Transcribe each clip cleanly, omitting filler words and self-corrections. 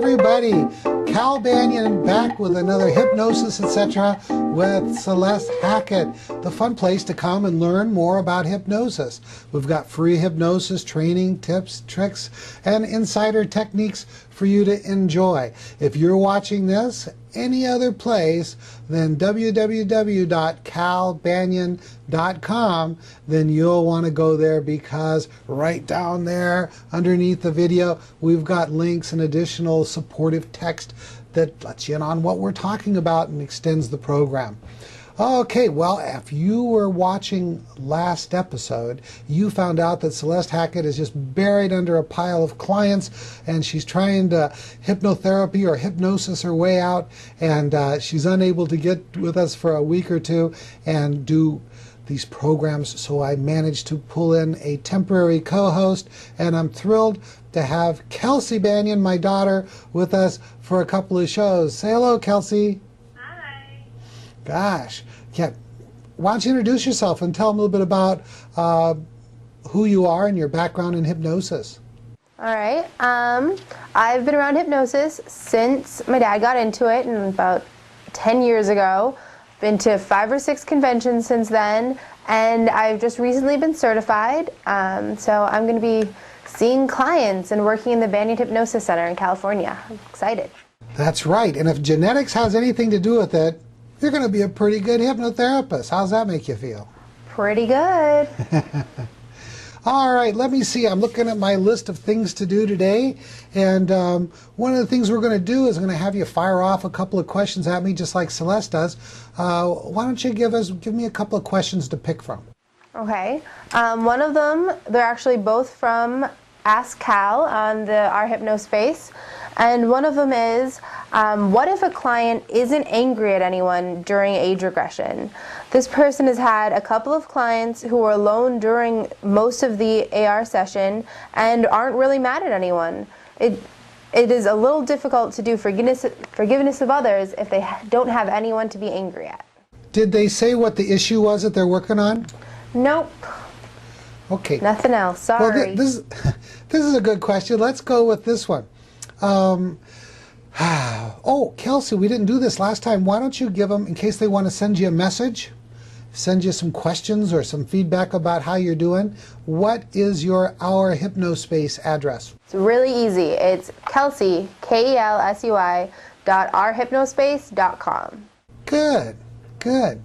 everybody. Cal Banyan back with another Hypnosis, etc. with Celeste Hackett, the fun place to come and learn more about hypnosis. We've got free hypnosis training, tips, tricks, and insider techniques for you to enjoy. If you're watching this any other place than www.calbanyan.com, then you'll want to go there, because right down there underneath the video we've got links and additional supportive text that lets you in on what we're talking about and extends the program. Okay, well, if you were watching last episode, you found out that Celeste Hackett is just buried under a pile of clients, and she's trying to hypnotherapy or hypnosis her way out, and she's unable to get with us for a week or two and do these programs. So I managed to pull in a temporary co-host, and I'm thrilled to have Kelsey Banyan, my daughter, with us for a couple of shows. Say hello, Kelsey. Gosh, yeah. Why don't you introduce yourself and tell them a little bit about who you are and your background in hypnosis. All right. I've been around hypnosis since my dad got into it, and about 10 years ago. Been to 5 or 6 conventions since then, and I've just recently been certified. So I'm going to be seeing clients and working in the Banyan Hypnosis Center in California. I'm excited. That's right. And if genetics has anything to do with it, you're going to be a pretty good hypnotherapist. How's that make you feel? Pretty good. All right, let me see. I'm looking at my list of things to do today, and one of the things we're going to do is I'm going to have you fire off a couple of questions at me, just like Celeste does. Why don't you give me a couple of questions to pick from? Okay. One of them, they're actually both from Ask Cal on our Hypnospace, and one of them is, what if a client isn't angry at anyone during age regression? This person has had a couple of clients who were alone during most of the AR session and aren't really mad at anyone. It is a little difficult to do forgiveness of others if they don't have anyone to be angry at. Did they say what the issue was that they're working on? Nope. Okay. Nothing else. Sorry. Well, this is a good question. Let's go with this one. Oh, Kelsey, we didn't do this last time. Why don't you give them, in case they want to send you a message, send you some questions or some feedback about how you're doing, what is our Hypnospace address? It's really easy. It's Kelsey, Kelsui, .ourhypnospace.com. Good, good.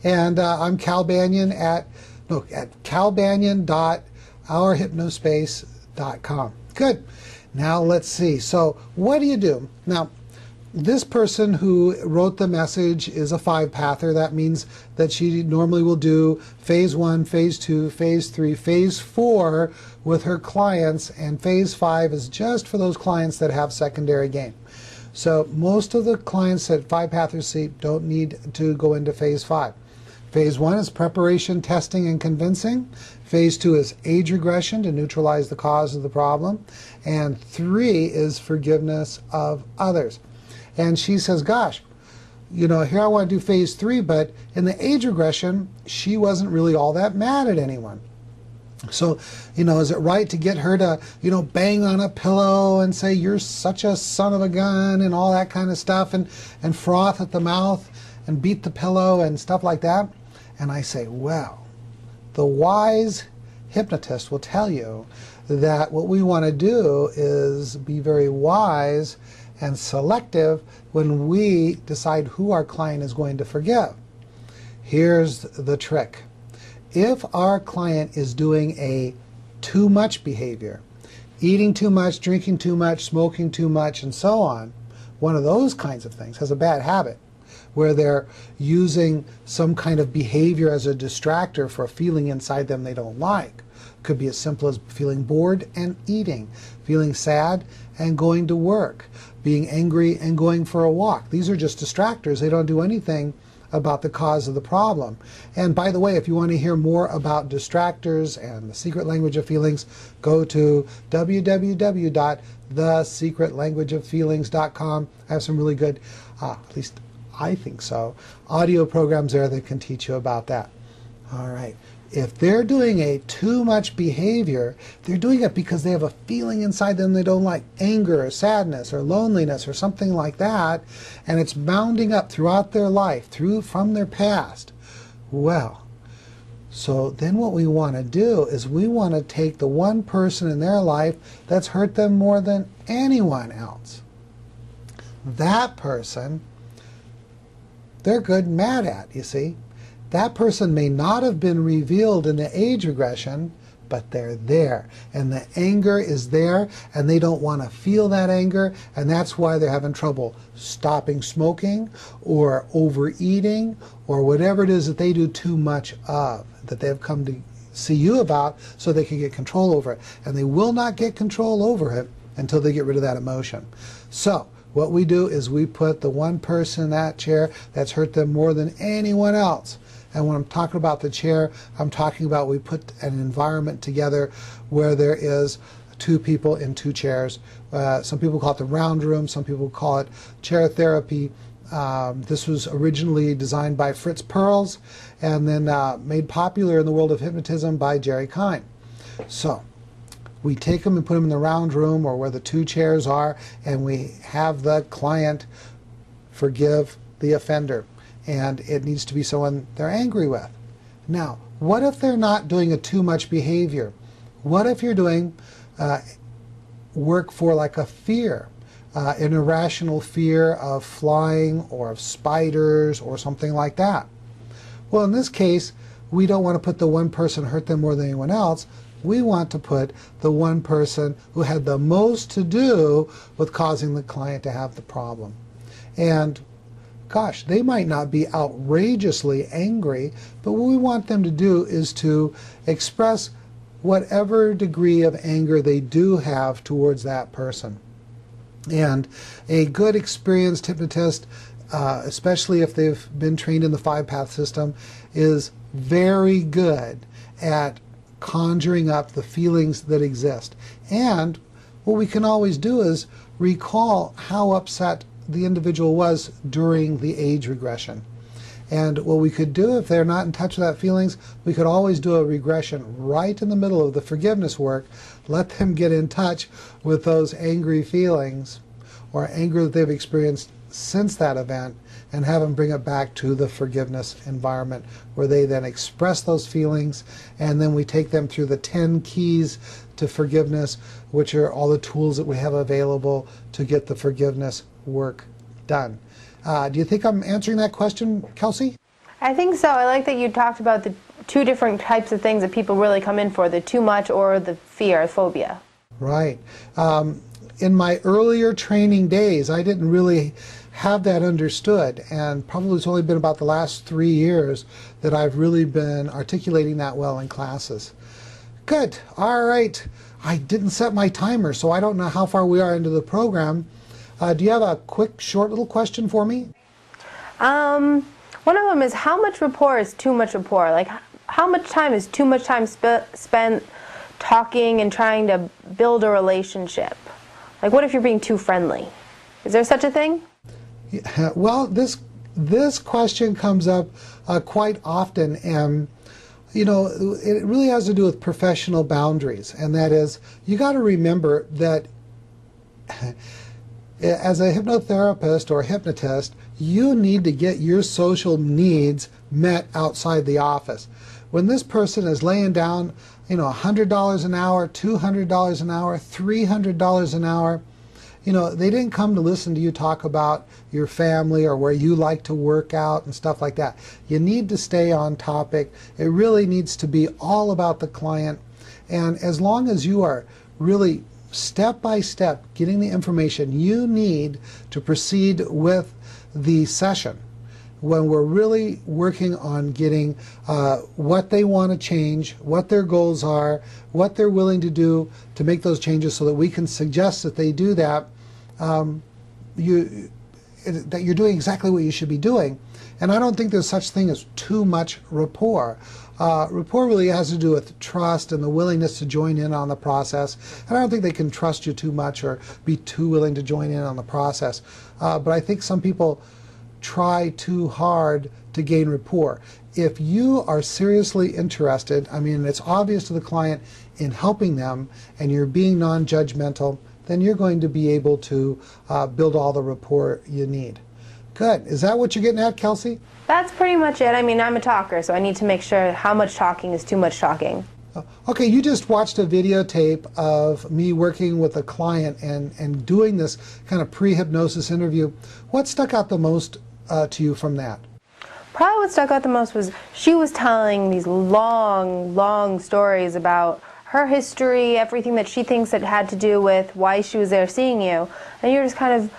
And I'm Cal Banyan at calbanyan.ourhypnospace.com. Good. Now let's see. So what do you do? Now, this person who wrote the message is a 5-pather. That means that she normally will do phase 1, phase 2, phase 3, phase 4 with her clients, and phase 5 is just for those clients that have secondary gain. So most of the clients that 5-pathers see don't need to go into phase 5. Phase 1 is preparation, testing, and convincing. Phase 2 is age regression to neutralize the cause of the problem. And 3 is forgiveness of others. And she says, gosh, you know, here I want to do phase 3, but in the age regression, she wasn't really all that mad at anyone. So, you know, is it right to get her to, you know, bang on a pillow and say, you're such a son of a gun and all that kind of stuff, and froth at the mouth and beat the pillow and stuff like that? And I say, well, the wise hypnotist will tell you that what we want to do is be very wise and selective when we decide who our client is going to forgive. Here's the trick. If our client is doing a too much behavior, eating too much, drinking too much, smoking too much, and so on, one of those kinds of things, has a bad habit, where they're using some kind of behavior as a distractor for a feeling inside them they don't like. Could be as simple as feeling bored and eating, feeling sad and going to work, being angry and going for a walk. These are just distractors. They don't do anything about the cause of the problem. And by the way, if you want to hear more about distractors and the secret language of feelings, go to www.thesecretlanguageoffeelings.com. I have some really good, at least I think so, audio programs there that can teach you about that. All right. If they're doing a too much behavior, they're doing it because they have a feeling inside them they don't like, anger or sadness or loneliness or something like that, and it's mounting up throughout their life, from their past. Well, so then what we want to do is we want to take the one person in their life that's hurt them more than anyone else. That person, they're good and mad at, you see. That person may not have been revealed in the age regression, but they're there. And the anger is there, and they don't want to feel that anger, and that's why they're having trouble stopping smoking or overeating or whatever it is that they do too much of, that they've come to see you about so they can get control over it. And they will not get control over it until they get rid of that emotion. So what we do is we put the one person in that chair that's hurt them more than anyone else. And when I'm talking about the chair, I'm talking about we put an environment together where there is two people in two chairs. Some people call it the round room, some people call it chair therapy. This was originally designed by Fritz Perls and then made popular in the world of hypnotism by Jerry Kine. So we take them and put them in the round room or where the two chairs are, and we have the client forgive the offender. And it needs to be someone they're angry with. Now, what if they're not doing a too much behavior? What if you're doing work for like a fear, an irrational fear of flying or of spiders or something like that? Well, in this case, we don't want to put the one person hurt them more than anyone else. We want to put the one person who had the most to do with causing the client to have the problem. And gosh, they might not be outrageously angry, but what we want them to do is to express whatever degree of anger they do have towards that person. And a good experienced hypnotist, especially if they've been trained in the 5-path system, is very good at conjuring up the feelings that exist. And what we can always do is recall how upset the individual was during the age regression. And what we could do if they're not in touch with that feelings, we could always do a regression right in the middle of the forgiveness work, let them get in touch with those angry feelings or anger that they've experienced since that event, and have them bring it back to the forgiveness environment where they then express those feelings, and then we take them through the 10 keys to forgiveness, which are all the tools that we have available to get the forgiveness work done. Do you think I'm answering that question, Kelsey? I think so. I like that you talked about the two different types of things that people really come in for, the too much or the fear, phobia. Right. In my earlier training days, I didn't really have that understood, and probably it's only been about the last 3 years that I've really been articulating that well in classes. Good. All right. I didn't set my timer, so I don't know how far we are into the program. Do you have a quick, short little question for me? One of them is, how much rapport is too much rapport? Like, how much time is too much time spent talking and trying to build a relationship? Like, what if you're being too friendly? Is there such a thing? Yeah, well, this question comes up quite often, and you know, it really has to do with professional boundaries, and that is, you got to remember that as a hypnotherapist or hypnotist, you need to get your social needs met outside the office. When this person is laying down, you know, $100 an hour, $200 an hour, $300 an hour, you know, they didn't come to listen to you talk about your family or where you like to work out and stuff like that. You need to stay on topic. It really needs to be all about the client. And as long as you are really step by step getting the information you need to proceed with the session, when we're really working on getting what they want to change, what their goals are, what they're willing to do to make those changes so that we can suggest that they do that, that you're doing exactly what you should be doing. And I don't think there's such thing as too much rapport. Rapport really has to do with trust and the willingness to join in on the process. And I don't think they can trust you too much or be too willing to join in on the process. But I think some people try too hard to gain rapport. if you are seriously interested, I mean, it's obvious to the client in helping them, and you're being non-judgmental, then you're going to be able to build all the rapport you need. Good. Is that what you're getting at, Kelsey? That's pretty much it. I mean, I'm a talker, so I need to make sure how much talking is too much talking. Okay, you just watched a videotape of me working with a client and doing this kind of pre-hypnosis interview. What stuck out the most to you from that? Probably what stuck out the most was she was telling these long stories about her history, everything that she thinks that had to do with why she was there seeing you. And you're just kind of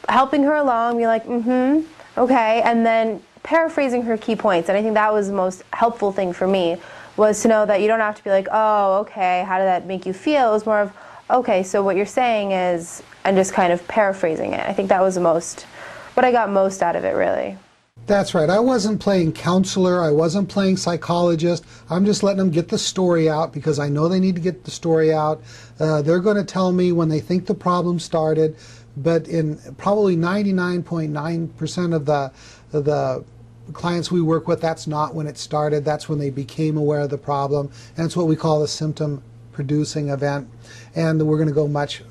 helping her along, be like, okay, and then paraphrasing her key points. And I think that was the most helpful thing for me, was to know that you don't have to be like, oh, okay, how did that make you feel? It was more of, okay, so what you're saying is, and just kind of paraphrasing it. I think that was the most, what I got most out of it, really. That's right. I wasn't playing counselor. I wasn't playing psychologist. I'm just letting them get the story out because I know they need to get the story out. They're going to tell me when they think the problem started, but in probably 99.9% of the clients we work with, that's not when it started. That's when they became aware of the problem, and it's what we call a symptom producing event, and we're going to go much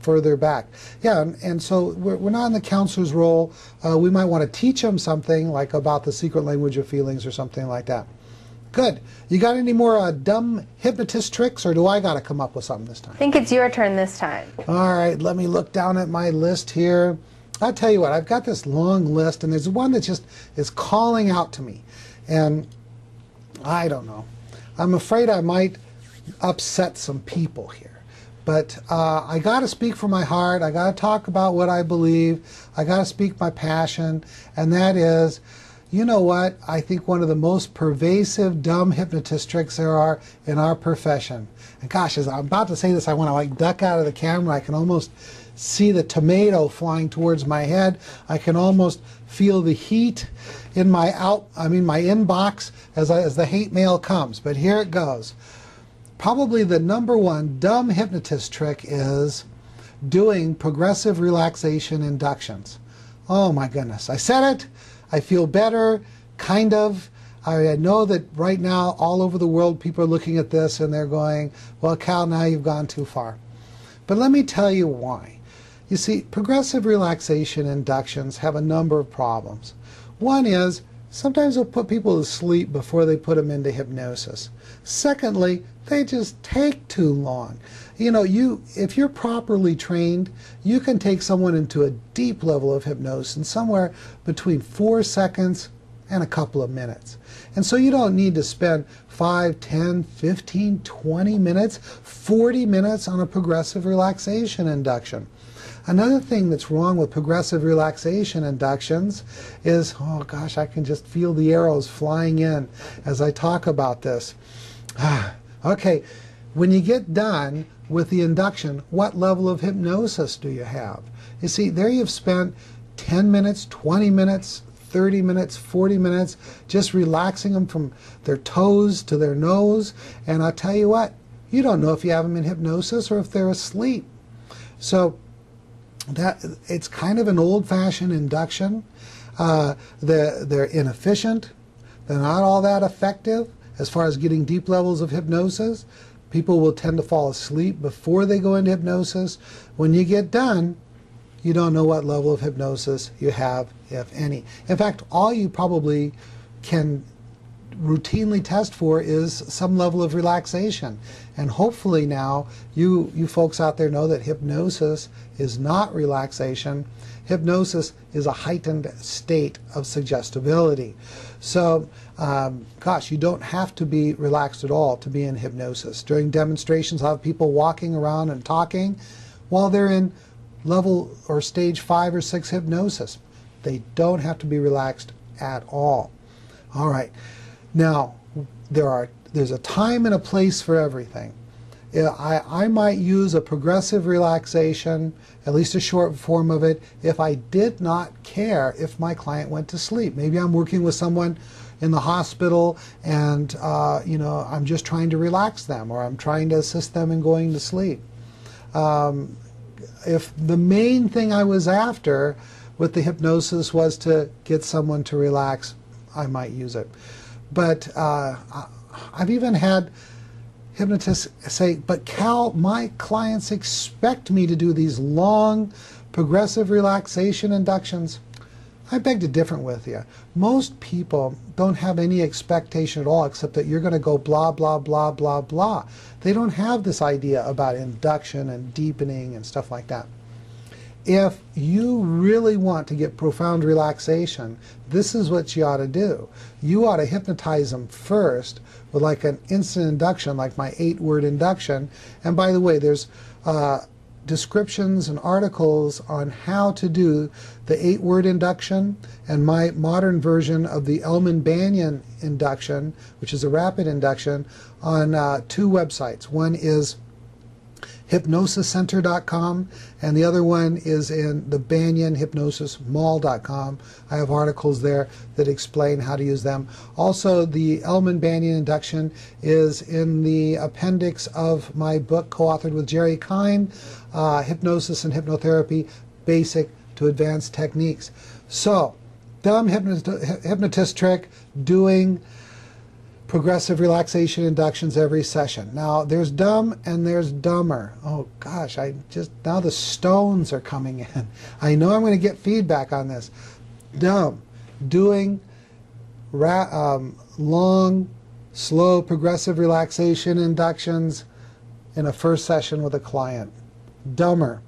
further back. Yeah, and so we're not in the counselor's role. We might want to teach them something like about the secret language of feelings or something like that. Good. You got any more dumb hypnotist tricks, or do I got to come up with something this time? I think it's your turn this time. All right, let me look down at my list here. I'll tell you what, I've got this long list, and there's one that just is calling out to me, and I don't know. I'm afraid I might upset some people here. But I got to speak from my heart. I got to talk about what I believe. I got to speak my passion, and that is, you know what? I think one of the most pervasive dumb hypnotist tricks there are in our profession. And gosh, as I'm about to say this, I want to like duck out of the camera. I can almost see the tomato flying towards my head. I can almost feel the heat in my my inbox as the hate mail comes. But here it goes. Probably the #1 dumb hypnotist trick is doing progressive relaxation inductions. Oh my goodness. I said it. I feel better, kind of. I know that right now all over the world people are looking at this and they're going, well, Cal, now you've gone too far. But let me tell you why. You see, progressive relaxation inductions have a number of problems. One is sometimes they'll put people to sleep before they put them into hypnosis. Secondly, they just take too long. You know, if you're properly trained, you can take someone into a deep level of hypnosis in somewhere between 4 seconds and a couple of minutes. And so you don't need to spend 5, 10, 15, 20 minutes, 40 minutes on a progressive relaxation induction. Another thing that's wrong with progressive relaxation inductions is, oh gosh, I can just feel the arrows flying in as I talk about this. Okay, when you get done with the induction, what level of hypnosis do you have? You see, there you've spent 10 minutes, 20 minutes, 30 minutes, 40 minutes, just relaxing them from their toes to their nose. And I'll tell you what, you don't know if you have them in hypnosis or if they're asleep. So it's kind of an old-fashioned induction. They're inefficient. They're not all that effective as far as getting deep levels of hypnosis. People will tend to fall asleep before they go into hypnosis. When you get done, you don't know what level of hypnosis you have, if any. In fact, all you probably can routinely test for is some level of relaxation. And hopefully now you folks out there know that hypnosis is not relaxation. Hypnosis is a heightened state of suggestibility. So, gosh, you don't have to be relaxed at all to be in hypnosis. During demonstrations, I'll have people walking around and talking while they're in level or stage 5 or 6 hypnosis. They don't have to be relaxed at all. All right. Now, there's a time and a place for everything. I might use a progressive relaxation, at least a short form of it, if I did not care if my client went to sleep. Maybe I'm working with someone in the hospital and I'm just trying to relax them, or I'm trying to assist them in going to sleep. If the main thing I was after with the hypnosis was to get someone to relax, I might use it. But I've even had hypnotists say, but Cal, my clients expect me to do these long progressive relaxation inductions. I beg to differ with you. Most people don't have any expectation at all except that you're going to go blah, blah, blah, blah, blah. They don't have this idea about induction and deepening and stuff like that. If you really want to get profound relaxation, this is what you ought to do. You ought to hypnotize them first with like an instant induction, like my 8-word induction. And by the way, there's descriptions and articles on how to do the 8-word induction and my modern version of the Banyan induction, which is a rapid induction, on 2 websites. One is hypnosiscenter.com and the other one is in the Banyan hypnosismall.com. I have articles there that explain how to use them. Also, the Banyan induction is in the appendix of my book co-authored with Jerry Kine, Hypnosis and Hypnotherapy, Basic to Advanced Techniques. So, dumb hypnotist trick, doing progressive relaxation inductions every session. Now, there's dumb and there's dumber. Oh gosh, now the stones are coming in. I know I'm going to get feedback on this. Dumb, doing long, slow, progressive relaxation inductions in a first session with a client. Dumber,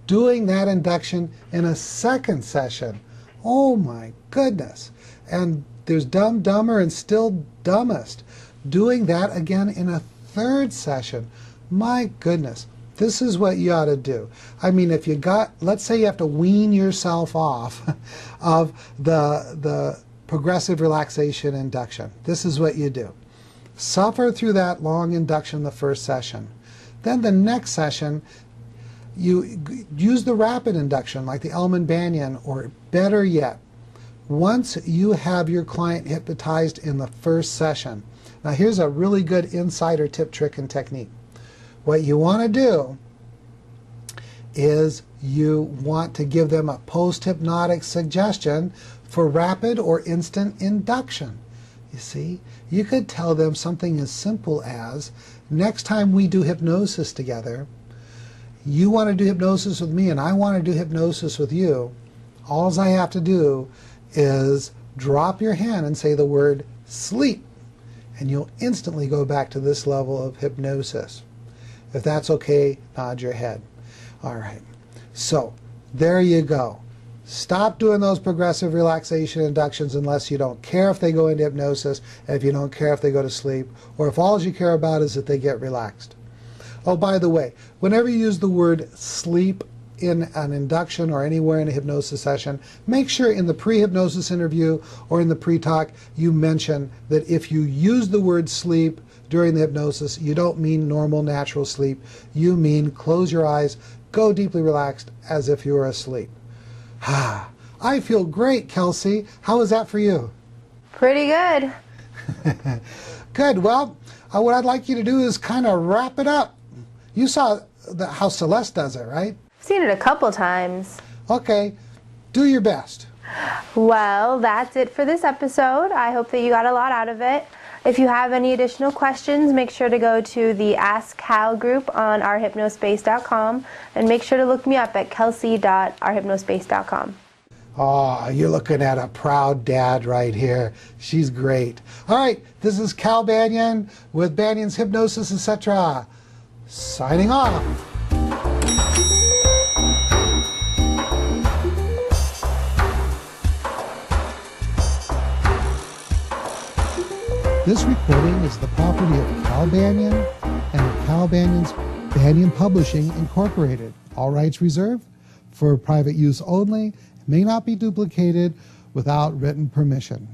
doing that induction in a second session. Oh my goodness. And there's dumb, dumber, and still dumbest. Doing that again in a third session. My goodness. This is what you ought to do. I mean, if you got, let's say you have to wean yourself off of the progressive relaxation induction. This is what you do. Suffer through that long induction the first session. Then the next session, you use the rapid induction like the Banyan, or better yet, once you have your client hypnotized in the first session. Now here's a really good insider tip, trick, and technique. What you want to do is you want to give them a post-hypnotic suggestion for rapid or instant induction. You see, you could tell them something as simple as, next time we do hypnosis together, you want to do hypnosis with me and I want to do hypnosis with you. All I have to do is drop your hand and say the word sleep, and you'll instantly go back to this level of hypnosis. If that's okay, nod your head. All right. So there you go. Stop doing those progressive relaxation inductions unless you don't care if they go into hypnosis, and if you don't care if they go to sleep, or if all you care about is that they get relaxed. Oh, by the way, whenever you use the word sleep in an induction or anywhere in a hypnosis session, make sure in the pre-hypnosis interview or in the pre-talk you mention that if you use the word sleep during the hypnosis, you don't mean normal, natural sleep. You mean close your eyes, go deeply relaxed as if you were asleep. I feel great, Kelsey. How is that for you? Pretty good. Good. Well, what I'd like you to do is kind of wrap it up. You saw how Celeste does it, right? I've seen it a couple times. Okay, do your best. Well, that's it for this episode. I hope that you got a lot out of it. If you have any additional questions, make sure to go to the Ask Cal group on ourhypnospace.com and make sure to look me up at kelsey.ourhypnospace.com. Oh, you're looking at a proud dad right here. She's great. All right, this is Cal Banyan with Banyan's Hypnosis, etc. Signing off. This recording is the property of Cal Banyan and Cal Banyan's Banyan Publishing, Incorporated. All rights reserved, for private use only, may not be duplicated without written permission.